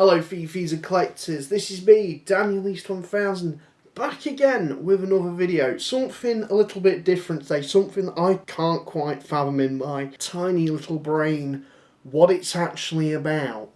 Hello FIGGIE and collectors, this is me, Daniel East 1000, back again with another video. Something a little bit different today, something that I can't quite fathom in my tiny little brain what it's actually about.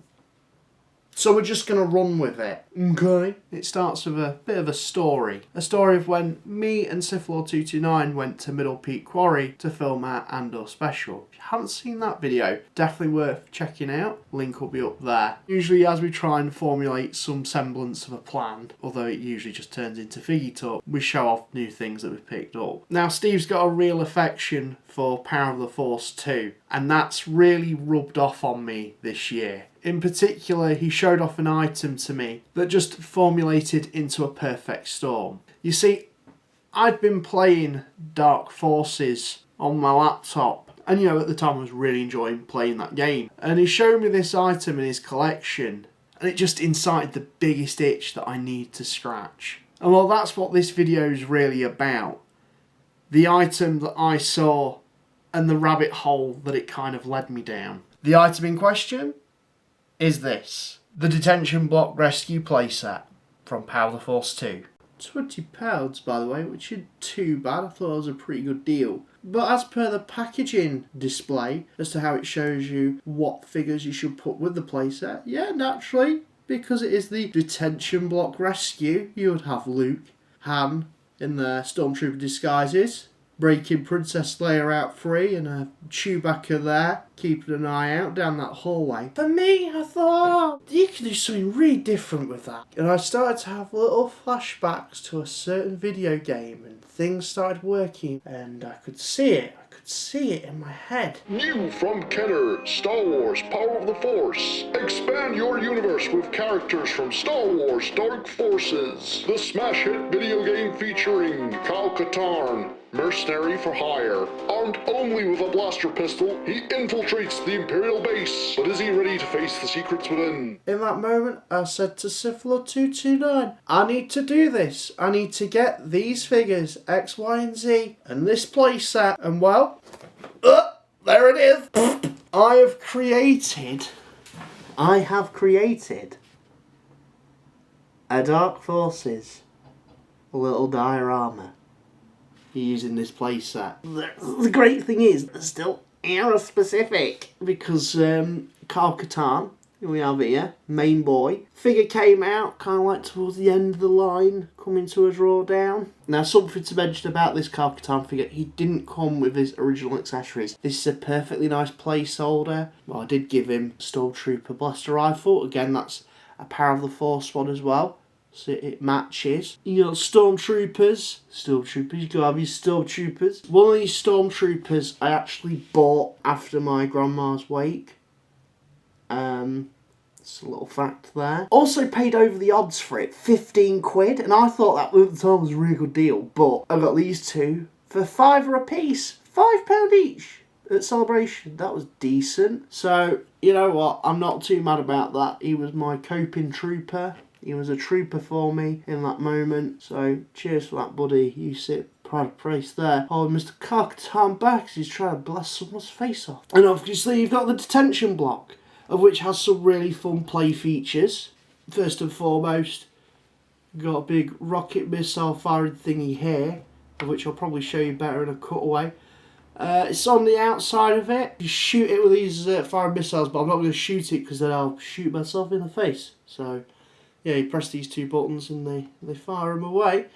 So we're just going to run with it, okay? It starts with a bit of a story. A story of when me and Siflaw229 went to Middle Peak Quarry to film our Andor special. If you haven't seen that video, definitely worth checking out. Link will be up there. Usually as we try and formulate some semblance of a plan, although it usually just turns into FIGGIE talk, we show off new things that we've picked up. Now Steve's got a real affection for Power of the Force 2, and that's really rubbed off on me this year. In particular, he showed off an item to me that just formulated into a perfect storm. You see, I'd been playing Dark Forces on my laptop, and you know, at the time I was really enjoying playing that game. And he showed me this item in his collection, and it just incited the biggest itch that I need to scratch. And well, that's what this video is really about. The item that I saw and the rabbit hole that it kind of led me down. The item in question is this. The Detention Block Rescue playset from Power of the Force 2. £20 by the way, which isn't too bad. I thought it was a pretty good deal. But as per the packaging display, as to how it shows you what figures you should put with the playset, yeah, naturally, because it is the Detention Block Rescue, you would have Luke, Han in their Stormtrooper disguises, breaking Princess Leia out free, and a Chewbacca there, keeping an eye out down that hallway. For me, I thought, you could do something really different with that. And I started to have little flashbacks to a certain video game, and things started working, and I could see it. See it in my head. New from Kenner, Star Wars Power of the Force. Expand your universe with characters from Star Wars Dark Forces. The smash hit video game featuring Kyle Katarn, mercenary for hire. Armed only with a blaster pistol, he infiltrates the Imperial base. But is he ready to face the secrets within? In that moment, I said to Siflaw229, I need to do this. I need to get these figures, X, Y, and Z, and this playset. And well, there it is. I have created a Dark Forces little diorama using this playset. The great thing is, it's still era specific because Kyle Katarn, who we have here, main boy, figure came out kind of like towards the end of the line, coming to a drawdown. Now, something to mention about this Kyle Katarn figure, he didn't come with his original accessories. This is a perfectly nice placeholder. Well, I did give him Stormtrooper blaster rifle. Again, that's a Power of the Force one as well, so it matches. You got Stormtroopers, you gotta have your Stormtroopers. One of these Stormtroopers I actually bought after my grandma's wake. It's a little fact there. Also paid over the odds for it, 15 quid, and I thought that at the time was a really good deal, but I got these two for £5 a piece, £5 each at Celebration. That was decent. So, you know what, I'm not too mad about that. He was my coping trooper. He was a trooper for me in that moment, so cheers for that, buddy. You sit proud of place there. Oh, Mr. Kyle Katarn back, he's trying to blast someone's face off. And obviously you've got the detention block, of which has some really fun play features. First and foremost, you've got a big rocket missile firing thingy here, of which I'll probably show you better in a cutaway. It's on the outside of it. You shoot it with these firing missiles, but I'm not going to shoot it because then I'll shoot myself in the face. So yeah, you press these two buttons and they fire them away.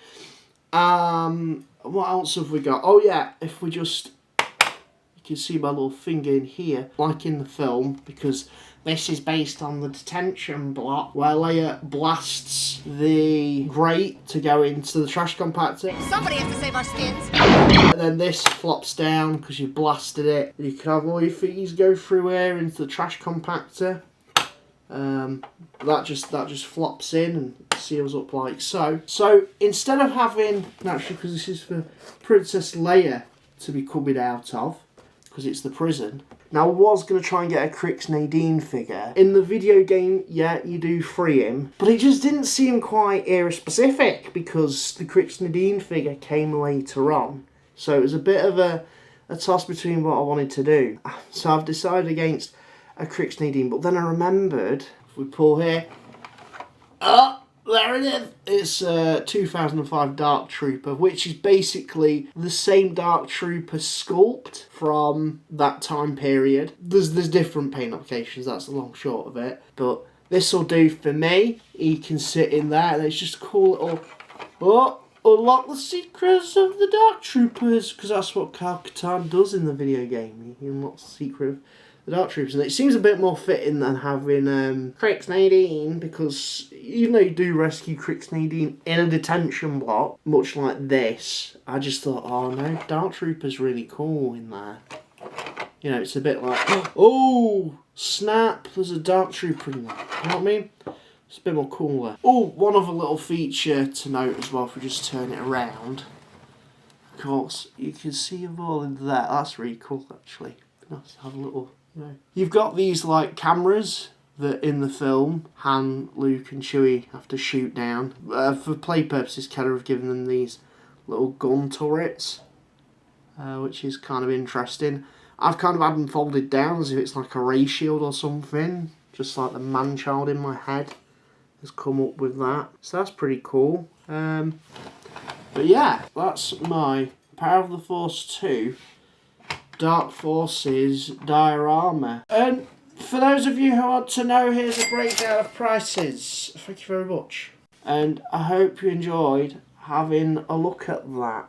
What else have we got? Oh yeah, if we just, you can see my little finger in here, like in the film, because this is based on the detention block where Leia blasts the grate to go into the trash compactor. Somebody has to save our skins. And then this flops down because you blasted it. You can have all your figures go through here into the trash compactor. That just flops in and seals up like so. So instead of having, naturally because this is for Princess Leia to be coming out of, because it's the prison. Now I was going to try and get a Crix Nadine figure. In the video game, yeah, you do free him, but it just didn't seem quite era specific because the Crix Nadine figure came later on. So it was a bit of a toss between what I wanted to do. So I've decided against a Crix Nadine, but then I remembered, if we pull here, There it is. It's 2005 Dark Trooper, which is basically the same Dark Trooper sculpt from that time period. There's different paint applications, that's the long short of it. But this will do for me. He can sit in there, and it's just a cool little... Oh, unlock the secrets of the Dark Troopers, because that's what Kyle-Katarn does in the video game. He unlocks the secret of the Dark Troopers, and it seems a bit more fitting than having Crix Nadine, because even though you do rescue Crix Nadine in a detention block, much like this, I just thought, oh no, Dark Trooper's really cool in there. You know, it's a bit like, oh, snap, there's a Dark Trooper in there. You know what I mean? It's a bit more cooler. Oh, one other little feature to note as well, if we just turn it around. Of course, you can see them all in there. That's really cool, actually. Nice to have a little... You've got these like cameras that in the film Han, Luke and Chewie have to shoot down. For play purposes, Keller have given them these little gun turrets, which is kind of interesting. I've kind of had them folded down as if it's like a ray shield or something, just like the man-child in my head has come up with that. So that's pretty cool. But yeah, that's my Power of the Force 2 Dark Forces diorama. And for those of you who want to know, here's a breakdown of prices. Thank you very much. And I hope you enjoyed having a look at that.